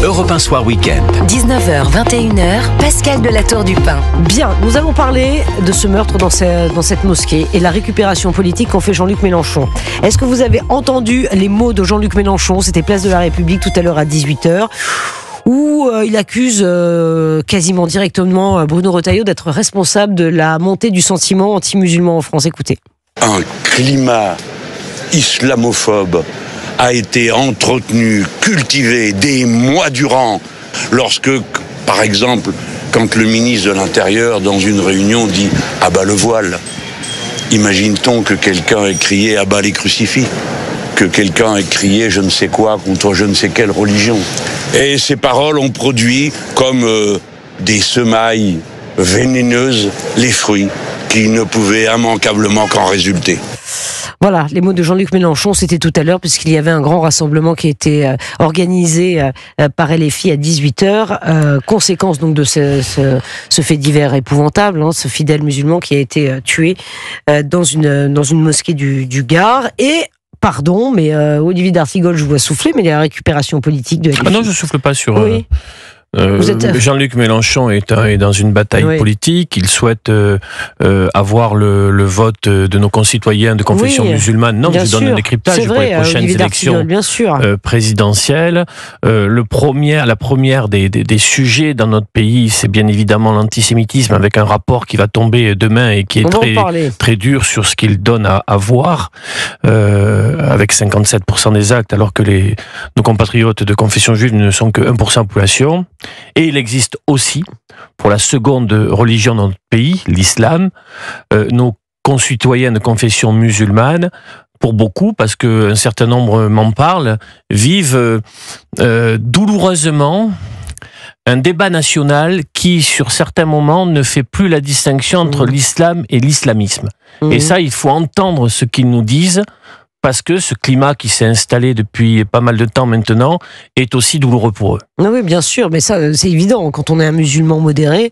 Europe 1 Soir Week-end. 19h, 21h, Pascal de la Tour du Pin. Bien, nous allons parler de ce meurtre dans cette mosquée et la récupération politique qu'en fait Jean-Luc Mélenchon. Est-ce que vous avez entendu les mots de Jean-Luc Mélenchon? C'était place de la République tout à l'heure à 18h. Où il accuse quasiment directement Bruno Retailleau d'être responsable de la montée du sentiment anti-musulman en France. Écoutez. Un climat islamophobe a été entretenu, cultivé des mois durant, lorsque, par exemple, quand le ministre de l'Intérieur, dans une réunion, dit « à bas le voile », imagine-t-on que quelqu'un ait crié « à bas les crucifix », que quelqu'un ait crié je ne sais quoi contre je ne sais quelle religion. Et ces paroles ont produit, comme des semailles vénéneuses, les fruits qui ne pouvaient immanquablement qu'en résulter. Voilà, les mots de Jean-Luc Mélenchon, c'était tout à l'heure, puisqu'il y avait un grand rassemblement qui était organisé par LFI à 18h. Conséquence donc de ce fait divers épouvantable, ce fidèle musulman qui a été tué dans une mosquée du Gard. Et pardon, mais Olivier d'Artigol, je vous vois souffler, mais il y a la récupération politique de LFI. Ah non, je ne souffle pas sur... Oui. Jean-Luc Mélenchon est dans une bataille politique. Il souhaite avoir le vote de nos concitoyens de confession musulmane. Non, je vous donne un décryptage pour les prochaines élections présidentielles. La première des sujets dans notre pays, c'est bien évidemment l'antisémitisme, avec un rapport qui va tomber demain et qui est très dur sur ce qu'il donne à voir, avec 57% des actes, alors que nos compatriotes de confession juive ne sont que 1% de la population. Et il existe aussi, pour la seconde religion dans notre pays, l'islam, nos concitoyens de confession musulmane, pour beaucoup, parce qu'un certain nombre m'en parlent, vivent douloureusement un débat national qui, sur certains moments, ne fait plus la distinction entre l'islam et l'islamisme. Et ça, il faut entendre ce qu'ils nous disent, parce que ce climat qui s'est installé depuis pas mal de temps maintenant est aussi douloureux pour eux. Oui, bien sûr, mais ça, c'est évident. Quand on est un musulman modéré,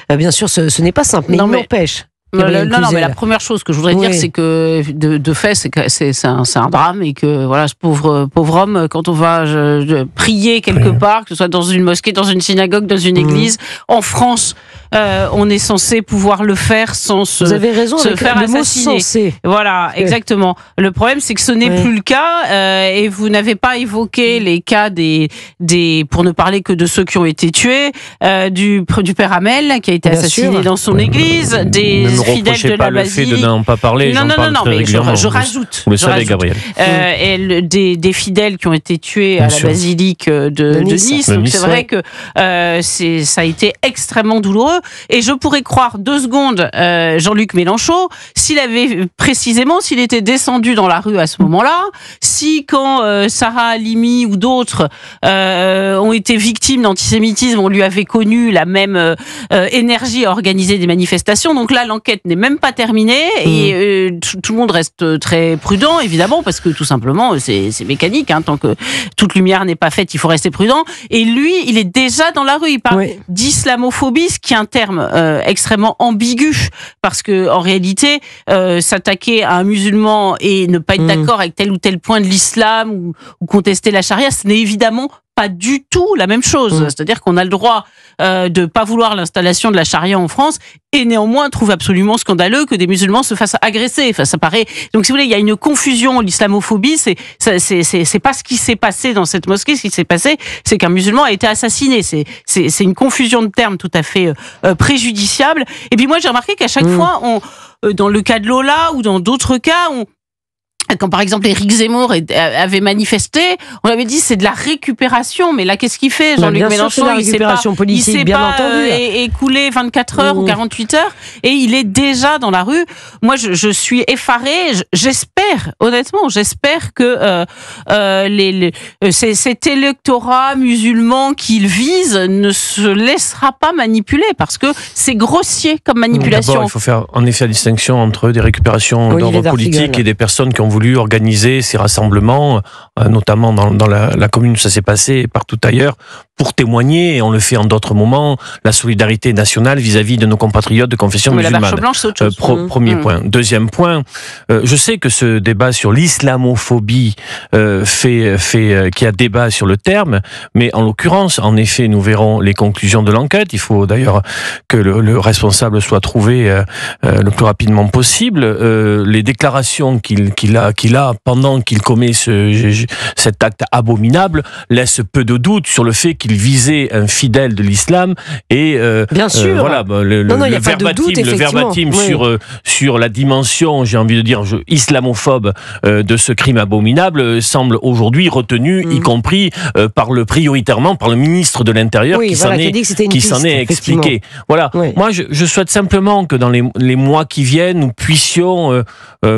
bien sûr, ce n'est pas simple, mais il n'empêche. Non, mais la première chose que je voudrais dire, c'est que de fait, c'est un drame, et que voilà, ce pauvre homme, quand on va prier quelque part, que ce soit dans une mosquée, dans une synagogue, dans une église, en France, on est censé pouvoir le faire sans se faire assassiner. Voilà, exactement. Le problème, c'est que ce n'est plus le cas, et vous n'avez pas évoqué les cas pour ne parler que de ceux qui ont été tués, du père Hamel qui a été assassiné dans son église, des fidèles de la basilique. Le fait de n'en pas parler, non, mais je rajoute. Vous le savez, Gabriel. Et des fidèles qui ont été tués à la basilique de Nice. Donc c'est vrai que ça a été extrêmement douloureux. Et je pourrais croire 2 secondes Jean-Luc Mélenchon s'il était descendu dans la rue à ce moment-là, si quand Sarah Halimi ou d'autres ont été victimes d'antisémitisme, on lui avait connu la même énergie à organiser des manifestations. Donc là, l'enquête n'est même pas terminée et tout le monde reste très prudent, évidemment, parce que tout simplement, c'est mécanique. Tant que toute lumière n'est pas faite, il faut rester prudent. Et lui, il est déjà dans la rue. Il parle d'islamophobie, ce qui est un terme extrêmement ambigu, parce que en réalité, s'attaquer à un musulman et ne pas être d'accord avec tel ou tel point de l'islam ou contester la charia, ce n'est évidemment pas du tout la même chose. C'est-à-dire qu'on a le droit de pas vouloir l'installation de la charia en France et néanmoins trouve absolument scandaleux que des musulmans se fassent agresser. Enfin, ça paraît. Donc, si vous voulez, il y a une confusion. L'islamophobie, c'est pas ce qui s'est passé dans cette mosquée. Ce qui s'est passé, c'est qu'un musulman a été assassiné. C'est une confusion de termes tout à fait préjudiciable. Et puis moi, j'ai remarqué qu'à chaque fois, dans le cas de Lola ou dans d'autres cas, quand par exemple Éric Zemmour avait manifesté, on avait dit c'est de la récupération, mais là qu'est-ce qu'il fait Jean-Luc Mélenchon? Il s'est pas écoulé 24 heures ou 48 heures et il est déjà dans la rue. Moi je suis effarée, j'espère que cet électorat musulman qu'il vise ne se laissera pas manipuler, parce que c'est grossier comme manipulation. D'abord, il faut faire en effet la distinction entre des récupérations d'ordre politique et des personnes qui ont voulu organiser ces rassemblements, notamment dans la commune où ça s'est passé et partout ailleurs, pour témoigner, et on le fait en d'autres moments, la solidarité nationale vis-à-vis de nos compatriotes de confession musulmane. La marche blanche, c'est autre chose. Premier point. Deuxième point, je sais que de débat sur l'islamophobie qui a débat sur le terme, mais en l'occurrence, en effet, nous verrons les conclusions de l'enquête. Il faut d'ailleurs que le responsable soit trouvé le plus rapidement possible. Les déclarations qu'il a pendant qu'il commet cet acte abominable laissent peu de doute sur le fait qu'il visait un fidèle de l'islam et bien sûr. Voilà, le verbatim sur la dimension, j'ai envie de dire, islamophobe de ce crime abominable semble aujourd'hui retenu, y compris prioritairement par le ministre de l'Intérieur qui s'en est expliqué. Voilà. Oui. Moi, je souhaite simplement que dans les mois qui viennent, nous puissions,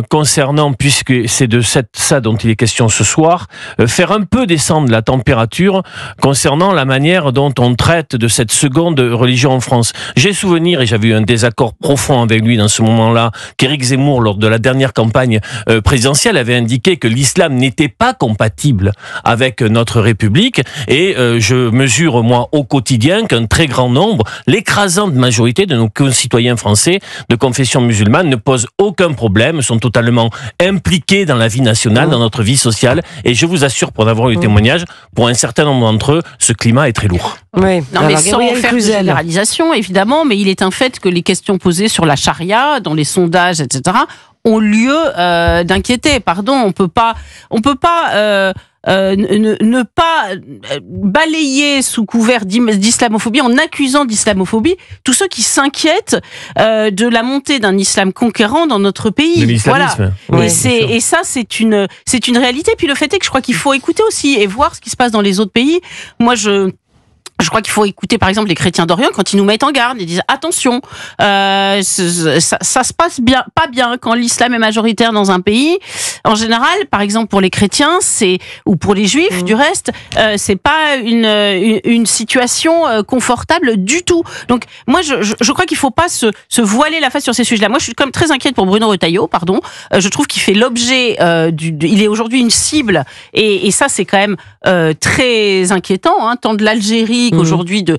concernant, puisque c'est de ça dont il est question ce soir, faire un peu descendre la température concernant la manière dont on traite de cette seconde religion en France. J'ai souvenir, et j'avais eu un désaccord profond avec lui dans ce moment-là, qu'Éric Zemmour, lors de la dernière campagne présidentielle, avait indiqué que l'islam n'était pas compatible avec notre République, et je mesure, moi, au quotidien, qu'un très grand nombre, l'écrasante majorité de nos concitoyens français de confession musulmane ne posent aucun problème, sont totalement impliqués dans la vie nationale, dans notre vie sociale, et je vous assure, pour avoir eu le témoignage, pour un certain nombre d'entre eux, ce climat est très lourd. Oui. Non, mais sans faire de généralisation, évidemment, mais il est un fait que les questions posées sur la charia, dans les sondages, etc., ont lieu d'inquiéter. Pardon, on peut pas ne pas balayer sous couvert d'islamophobie, en accusant d'islamophobie tous ceux qui s'inquiètent de la montée d'un islam conquérant dans notre pays. Voilà. Oui, et ça, c'est une réalité. Puis le fait est que je crois qu'il faut écouter aussi et voir ce qui se passe dans les autres pays. Moi, je crois qu'il faut écouter par exemple les chrétiens d'Orient quand ils nous mettent en garde, ils disent attention, ça se passe pas bien quand l'islam est majoritaire dans un pays. En général, par exemple pour les chrétiens, ou pour les juifs du reste, c'est pas une situation confortable du tout. Donc moi je crois qu'il faut pas se voiler la face sur ces sujets-là. Moi je suis comme très inquiète pour Bruno Retailleau, pardon. Je trouve qu'il fait l'objet il est aujourd'hui une cible et ça c'est quand même très inquiétant, tant de l'Algérie qu'aujourd'hui de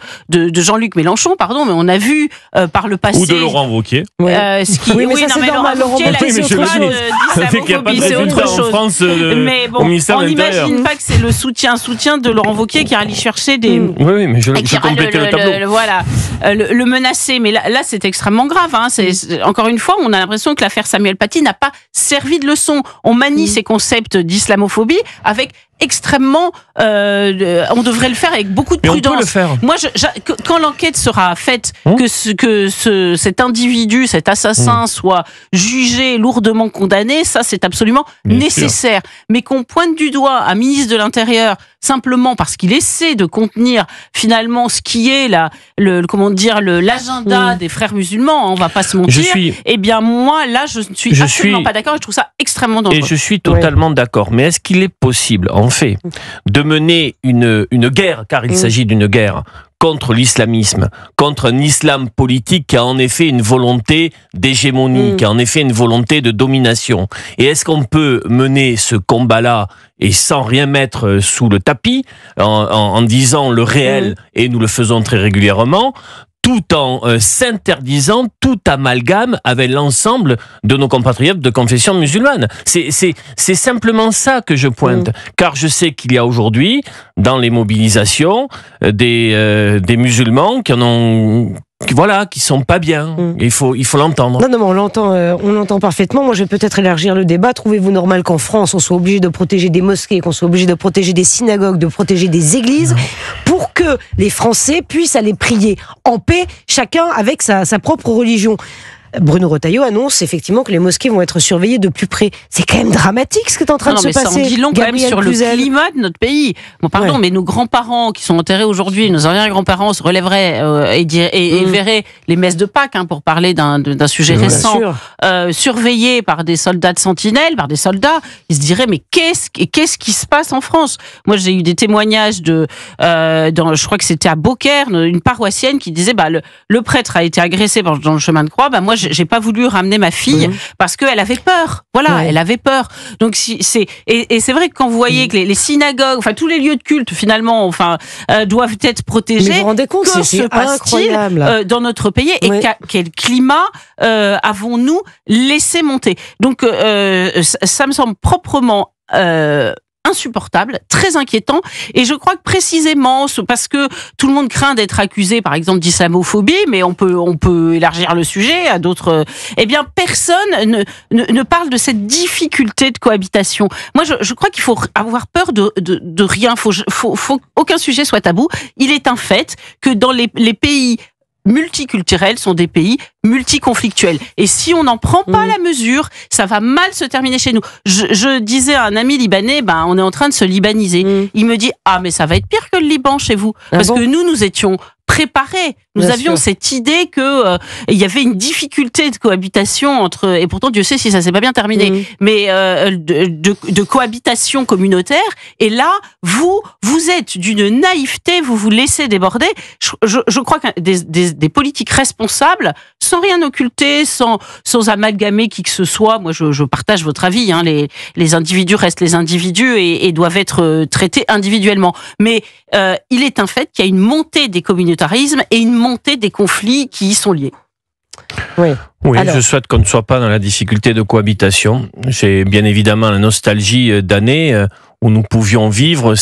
Jean-Luc Mélenchon, pardon, mais on a vu par le passé... Ou de Laurent Wauquiez. Mais Laurent Wauquiez, c'est autre chose. En France, mais bon, on n'imagine pas que c'est le soutien de Laurent Wauquiez qui allait chercher des... Oui, mais je complètais le tableau. Voilà, le menacer. Mais là, c'est extrêmement grave. Encore une fois, on a l'impression que l'affaire Samuel Paty n'a pas servi de leçon. On manie ces concepts d'islamophobie avec extrêmement... on devrait le faire avec beaucoup de prudence. On peut le faire. Moi, quand l'enquête sera faite, que cet individu, cet assassin soit jugé, lourdement condamné, ça c'est absolument nécessaire. Mais qu'on pointe du doigt un ministre de l'Intérieur simplement parce qu'il essaie de contenir finalement ce qui est l'agenda des frères musulmans, on va pas se mentir. Eh bien moi là je ne suis absolument pas d'accord et je trouve ça extrêmement dangereux. Et je suis totalement d'accord. Mais est-ce qu'il est possible en fait de mener une guerre, car il s'agit d'une guerre contre l'islamisme, contre un islam politique qui a en effet une volonté d'hégémonie, qui a en effet une volonté de domination. Et est-ce qu'on peut mener ce combat-là et sans rien mettre sous le tapis, en disant le réel, et nous le faisons très régulièrement, tout en s'interdisant tout amalgame avec l'ensemble de nos compatriotes de confession musulmane. C'est simplement ça que je pointe, car je sais qu'il y a aujourd'hui, dans les mobilisations, des musulmans qui sont pas bien. Il faut l'entendre. Non, on l'entend parfaitement. Moi, je vais peut-être élargir le débat. Trouvez-vous normal qu'en France, on soit obligé de protéger des mosquées, qu'on soit obligé de protéger des synagogues, de protéger des églises, pour que les Français puissent aller prier en paix, chacun avec sa propre religion? Bruno Retailleau annonce effectivement que les mosquées vont être surveillées de plus près. C'est quand même dramatique ce qui est en train de se passer. Ça en dit long quand même sur le climat de notre pays. Bon, pardon, mais nos grands-parents qui sont enterrés aujourd'hui, nos arrière-grands-parents se relèveraient et verraient les messes de Pâques, pour parler d'un sujet récent, surveillés par des soldats de sentinelle, par des soldats. Ils se diraient mais qu'est-ce qui se passe en France? Moi j'ai eu des témoignages je crois que c'était à Beaucaire, une paroissienne qui disait le prêtre a été agressé dans le chemin de croix. Moi j'ai pas voulu ramener ma fille parce qu'elle avait peur. Voilà, elle avait peur. Donc c'est vrai que quand vous voyez que les synagogues, enfin tous les lieux de culte finalement, enfin doivent être protégés. Mais vous vous rendez compte, c'est incroyable dans notre pays et quel climat avons-nous laissé monter. Donc ça me semble proprement insupportable, très inquiétant, et je crois que précisément parce que tout le monde craint d'être accusé, par exemple, d'islamophobie, mais on peut élargir le sujet à d'autres. Eh bien, personne ne parle de cette difficulté de cohabitation. Moi, je crois qu'il faut avoir peur de rien. Faut aucun sujet soit tabou. Il est un fait que dans les pays multiculturels sont des pays multiconflictuels. Et si on n'en prend pas la mesure, ça va mal se terminer chez nous. Je disais à un ami libanais, on est en train de se libaniser. Il me dit, mais ça va être pire que le Liban chez vous. Parce que nous étions préparés. Nous avions cette idée que il y avait une difficulté de cohabitation entre, et pourtant Dieu sait si ça s'est pas bien terminé, mais de cohabitation communautaire. Et là, vous êtes d'une naïveté, vous vous laissez déborder. Je crois que des politiques responsables, sans rien occulter, sans amalgamer qui que ce soit. Moi, je partage votre avis. Les individus restent les individus et doivent être traités individuellement. Mais il est un fait qu'il y a une montée des communautarismes et une montée des conflits qui y sont liés. Oui, alors, je souhaite qu'on ne soit pas dans la difficulté de cohabitation. J'ai bien évidemment la nostalgie d'années où nous pouvions vivre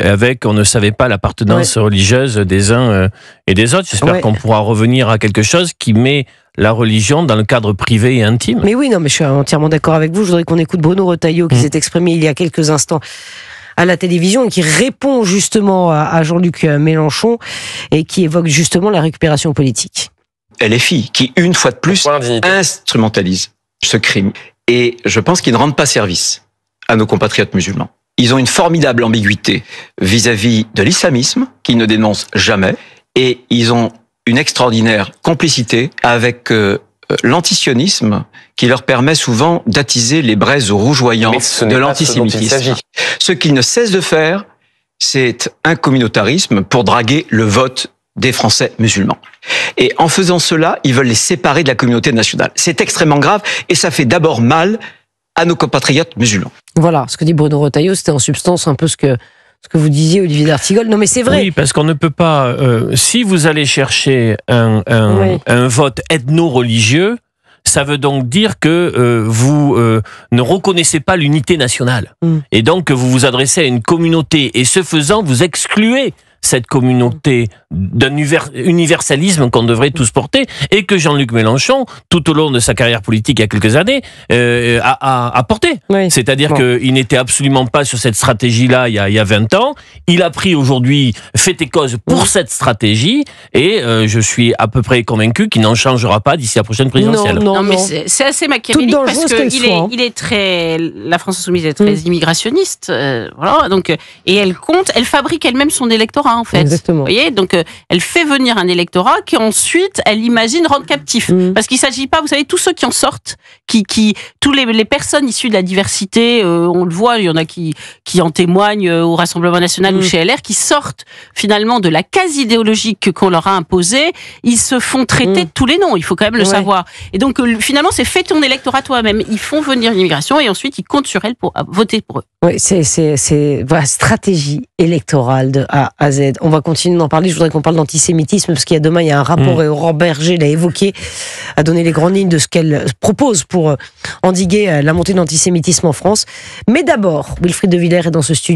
avec, on ne savait pas l'appartenance religieuse des uns et des autres. J'espère qu'on pourra revenir à quelque chose qui met la religion dans le cadre privé et intime. Mais oui, non, mais je suis entièrement d'accord avec vous. Je voudrais qu'on écoute Bruno Retailleau qui s'est exprimé il y a quelques instants à la télévision et qui répond justement à Jean-Luc Mélenchon et qui évoque justement la récupération politique. LFI, qui une fois de plus instrumentalise ce crime. Et je pense qu'ils ne rendent pas service à nos compatriotes musulmans. Ils ont une formidable ambiguïté vis-à-vis de l'islamisme, qu'ils ne dénoncent jamais, et ils ont une extraordinaire complicité avec l'antisionisme qui leur permet souvent d'attiser les braises rougeoyantes de l'antisémitisme. Ce qu'ils ne cessent de faire, c'est un communautarisme pour draguer le vote des Français musulmans. Et en faisant cela, ils veulent les séparer de la communauté nationale. C'est extrêmement grave et ça fait d'abord mal à nos compatriotes musulmans. Voilà, ce que dit Bruno Retailleau, c'était en substance un peu ce que vous disiez, Olivier d'Artigol. Non, mais c'est vrai. Oui, parce qu'on ne peut pas... si vous allez chercher un vote ethno-religieux, ça veut donc dire que vous ne reconnaissez pas l'unité nationale. Et donc que vous vous adressez à une communauté. Et ce faisant, vous excluez cette communauté d'un universalisme qu'on devrait tous porter et que Jean-Luc Mélenchon, tout au long de sa carrière politique il y a quelques années, a porté. Oui. C'est-à-dire qu'il n'était absolument pas sur cette stratégie-là il y a 20 ans. Il a pris aujourd'hui fait et cause pour cette stratégie et je suis à peu près convaincu qu'il n'en changera pas d'ici la prochaine présidentielle. Non, mais c'est assez machiavélique parce que il est très, la France insoumise est très immigrationniste, voilà. Donc et elle fabrique elle-même son électorat. En fait. Exactement. Vous voyez, donc elle fait venir un électorat qui ensuite elle imagine rendre captif. Parce qu'il s'agit pas, vous savez, tous ceux qui en sortent, tous les personnes issues de la diversité, on le voit, il y en a qui en témoignent au Rassemblement National ou chez LR, qui sortent finalement de la case idéologique qu'on leur a imposée, ils se font traiter de tous les noms, il faut quand même le savoir. Et donc finalement, c'est fais ton électorat toi-même. Ils font venir l'immigration et ensuite ils comptent sur elle pour voter pour eux. Oui, c'est voilà, stratégie électorale de A à Z. On va continuer d'en parler. Je voudrais qu'on parle d'antisémitisme parce qu'il y a demain, il y a un rapport et Aurore Berger l'a évoqué, a donné les grandes lignes de ce qu'elle propose pour endiguer la montée de l'antisémitisme en France. Mais d'abord, Wilfried de Villers est dans ce studio.